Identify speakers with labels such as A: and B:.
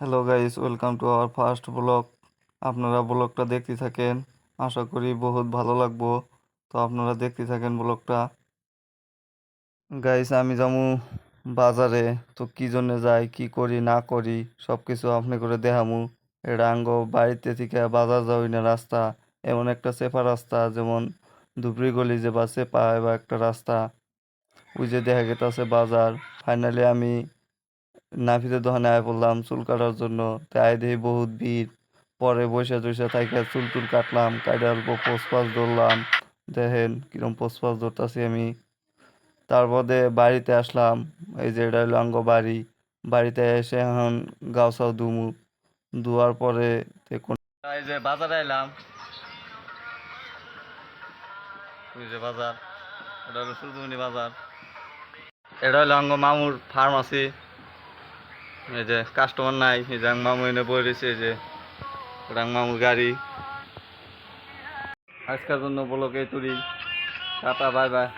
A: Hello guys, welcome to our first blog. আপনারা ব্লগটা দেখতে থাকেন, আশা করি বহুত ভালো লাগবো। তো আপনারা দেখতে থাকেন ব্লগটা। গাইস, আমি যামু বাজারে। তো কি জন্য যাই, কি করি না করি সব কিছু আপনি করে দেখামু। এটা আঙ্গ বাড়িতে থেকে বাজার যাওই না রাস্তা, এমন একটা চেপা রাস্তা, যেমন ধুবড়ি গলি যে বা চেপা বা একটা রাস্তা, ওই যে দেখা গেছে বাজার। ফাইনালি আমি নাপিতের দোকানে আয় পড়লাম চুল কাটার জন্য। তাই দেখি বহুত ভিড়। পরে বসে টসে থাইকা চুল টুল কাটলাম, কাটে অল্প পোস্ট পাস ধরলাম। দেখেন কিরম পোস্ট পাস ধরতাছি আমি। তারপরে বাড়িতে আসলাম। এই যে এটা হলো আঙ্গ বাড়ি। বাড়িতে এসে এখন গাও সাও ধুমু। ধোয়ার পরে দেখুন, এই যে বাজারে এলাম। ওই যে বাজার, এটা হলো সূর্যমণি বাজার। এটা হলো আঙ্গ মামুর ফার্মাসি। এই যে কাস্টমার নাই, এই যে মামু এনে বই রয়েছে, এই যে রাং মামুর গাড়ি। আজকের জন্য বলকে তুলি, টাটা, বাই বাই।